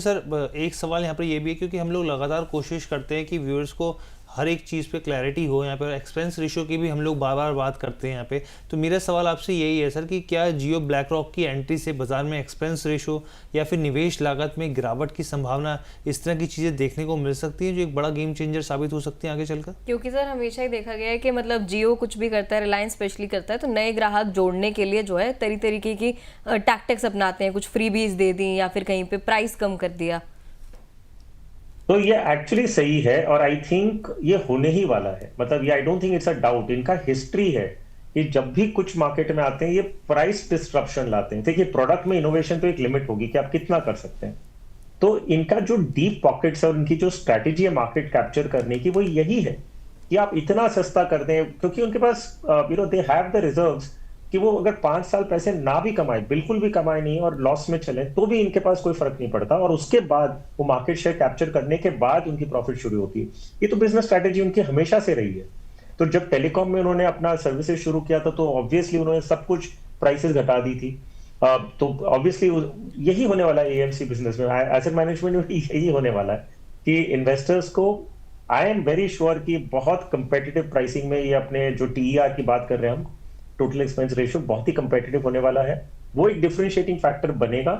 Sir एक सवाल यहाँ पर ये भी है, क्योंकि हम लोग लगातार कोशिश करते हैं कि व्यूअर्स को हर एक चीज़ पे क्लैरिटी हो। यहाँ पे एक्सपेंस रेशियो की भी हम लोग बार बार बात करते हैं यहाँ पे। तो मेरा सवाल आपसे यही है सर कि क्या जियो ब्लैक रॉक की एंट्री से बाजार में एक्सपेंस रेशियो या फिर निवेश लागत में गिरावट की संभावना, इस तरह की चीज़ें देखने को मिल सकती हैं जो एक बड़ा गेम चेंजर साबित हो सकती है आगे चलकर? क्योंकि सर हमेशा ही देखा गया है कि मतलब जियो कुछ भी करता है, रिलायंस स्पेशली करता है, तो नए ग्राहक जोड़ने के लिए जो है तरीके की टैक्टिक्स अपनाते हैं, कुछ फ्रीबीज दे दी या फिर कहीं पे प्राइस कम कर दिया। तो ये एक्चुअली सही है और आई थिंक ये होने ही वाला है। मतलब ये I don't think it's a doubt, इनका हिस्ट्री है कि जब भी कुछ मार्केट में आते हैं ये प्राइस डिस्ट्रप्शन लाते हैं। देखिए प्रोडक्ट में इनोवेशन तो एक लिमिट होगी कि आप कितना कर सकते हैं। तो इनका जो डीप पॉकेट्स है और इनकी जो स्ट्रैटेजी है मार्केट कैप्चर करने की, वो यही है कि आप इतना सस्ता कर दें, क्योंकि उनके पास दे हैव द रिजर्व्स कि वो अगर 5 साल पैसे ना भी कमाए, बिल्कुल भी कमाए नहीं और लॉस में चले, तो भी इनके पास कोई फर्क नहीं पड़ता, और उसके बाद वो मार्केट शेयर कैप्चर करने के बाद उनकी प्रॉफिट शुरू होती है। ये तो बिजनेस स्ट्रैटेजी उनकी हमेशा से रही है। तो जब टेलीकॉम में उन्होंने अपना सर्विसेज शुरू किया था तो ऑब्वियसली उन्होंने सब कुछ प्राइसेस घटा दी थी। तो ऑब्वियसली यही होने वाला है एएमसी बिजनेस में, एसेट मैनेजमेंट में भी यही होने वाला है कि इन्वेस्टर्स को, आई एम वेरी श्योर कि बहुत कंपेटिटिव प्राइसिंग में ये अपने जो टीईआर की बात कर रहे हैं हम, टोटल एक्सपेंस रेशियो, बहुत ही कंपेटिटिव होने वाला है। वो एक डिफरेंशिएटिंग फैक्टर बनेगा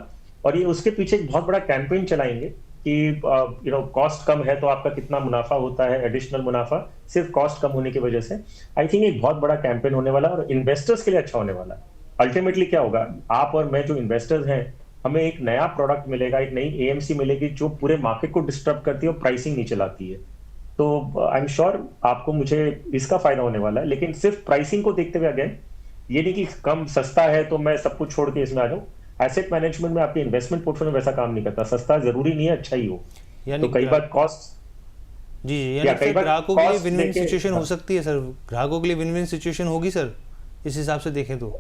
और ये उसके पीछे एक बहुत बड़ा कैंपेन चलाएंगे कि कॉस्ट कम है तो आपका कितना मुनाफा होता है, एडिशनल मुनाफा सिर्फ कॉस्ट कम होने की वजह से। आई थिंक एक बहुत बड़ा कैंपेन होने वाला है और इन्वेस्टर्स के लिए अच्छा होने वाला है। अल्टीमेटली क्या होगा, आप और मैं जो इन्वेस्टर्स हैं, हमें एक नया प्रोडक्ट मिलेगा, एक नई एएमसी मिलेगी जो पूरे मार्केट को डिस्टर्ब करती है और प्राइसिंग नीचे लाती है। तो आई एम श्योर आपको, मुझे इसका फायदा होने वाला है। लेकिन सिर्फ प्राइसिंग को देखते हुए अगेन, ये नहीं कि कम सस्ता है तो मैं सब कुछ छोड़ के इसमें आ जाऊं। एसेट मैनेजमेंट में आपके इन्वेस्टमेंट पोर्टफोलियो वैसा काम नहीं करता, सस्ता जरूरी नहीं है अच्छा ही हो। तो कई बार कॉस्ट, जी यानी फिर ग्राहकों के लिए विन विन सिचुएशन हो सकती है सर, ग्राहकों के लिए विन विन सिचुएशन होगी सर इस हिसाब से देखें तो।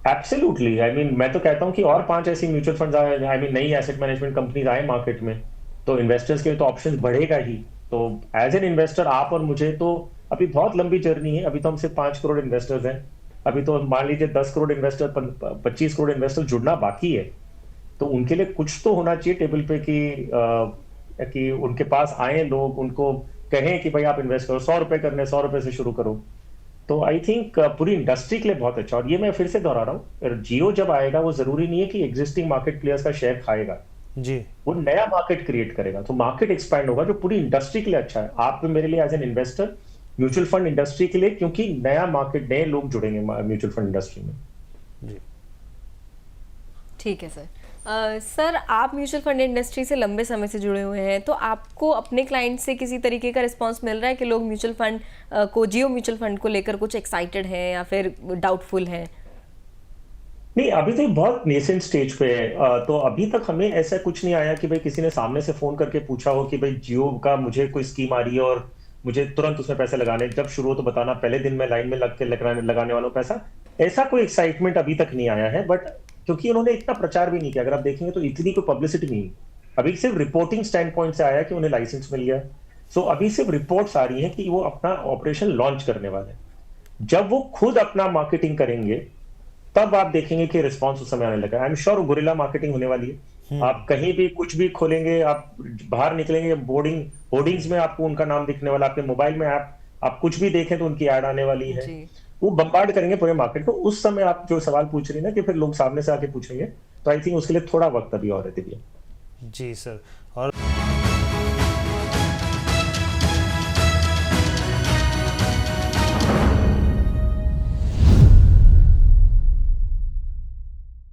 एब्सोल्युटली, आई मीन मैं तो कहता हूं कि और 5 ऐसी म्यूचुअल फंड्स आए, आई मीन नई एसेट मैनेजमेंट कंपनीज आए मार्केट में, तो इन्वेस्टर्स के लिए तो ऑप्शन बढ़ेगा ही। तो एज एन इन्वेस्टर आप और मुझे तो अभी बहुत लंबी जर्नी है, अभी तो हम सिर्फ 5 करोड़ इन्वेस्टर्स हैं। अभी तो मान लीजिए 10 करोड़ इन्वेस्टर, 25 करोड़ इन्वेस्टर जुड़ना बाकी है। तो उनके लिए कुछ तो होना चाहिए टेबल पे कि उनके पास आए लोग, उनको कहें कि भाई आप इन्वेस्ट करो, 100 रुपए करने, 100 रुपए से शुरू करो। तो आई थिंक पूरी इंडस्ट्री के लिए बहुत अच्छा। और ये मैं फिर से दोहरा रहा हूँ, जियो जब आएगा वो जरूरी नहीं है कि एग्जिस्टिंग मार्केट प्लेयर्स का शेयर खाएगा जी, वो नया मार्केट क्रिएट करेगा। तो मार्केट एक्सपैंड होगा जो पूरी इंडस्ट्री के लिए अच्छा है। आप मेरे लिए as an investor, mutual fund industry के लिए, क्योंकि नया मार्केट, नए लोग जुड़ेंगे म्यूचुअल फंड इंडस्ट्री में। जी ठीक है सर। सर आप म्यूचुअल फंड इंडस्ट्री से लंबे समय से जुड़े हुए हैं, तो आपको अपने क्लाइंट से किसी तरीके का रिस्पांस मिल रहा है कि लोग म्यूचुअल फंड को, जियो म्यूचुअल फंड को लेकर कुछ एक्साइटेड हैं या फिर डाउटफुल हैं? नहीं, अभी तो बहुत नेसेंट स्टेज पे है। तो अभी तक हमें ऐसा कुछ नहीं आया कि भाई किसी ने सामने से फोन करके पूछा हो कि भाई जियो का मुझे कोई स्कीम आ रही है और मुझे तुरंत उसमें पैसे लगाने, जब शुरू हो तो बताना, पहले दिन में लाइन में लग के लगाने वालों पैसा। ऐसा कोई एक्साइटमेंट अभी तक नहीं आया है। बट क्योंकि उन्होंने इतना प्रचार भी नहीं किया, अगर आप देखेंगे तो इतनी कोई पब्लिसिटी नहीं। अभी सिर्फ रिपोर्टिंग स्टैंड पॉइंट से आया कि उन्हें लाइसेंस मिल गया। सो अभी सिर्फ रिपोर्ट्स आ रही हैं कि वो अपना ऑपरेशन लॉन्च करने वाले हैं। जब वो खुद अपना मार्केटिंग करेंगे तब आप देखेंगे कि रिस्पॉन्स उस समय आने लगा। I am sure guerrilla marketing होने वाली है। आप कहीं भी कुछ भी खोलेंगे, आप बाहर निकलेंगे, होर्डिंग्स में आपको उनका नाम दिखने वाला, आपके मोबाइल में आप कुछ भी देखें तो उनकी ऐड आने वाली है। वो बम्बार्ड करेंगे पूरे मार्केट को। उस समय आप जो सवाल पूछ रही हैं ना कि फिर लोग सामने से आके पूछेंगे, तो आई थिंक उसके लिए थोड़ा वक्त अभी और है दिव्या। जी सर। और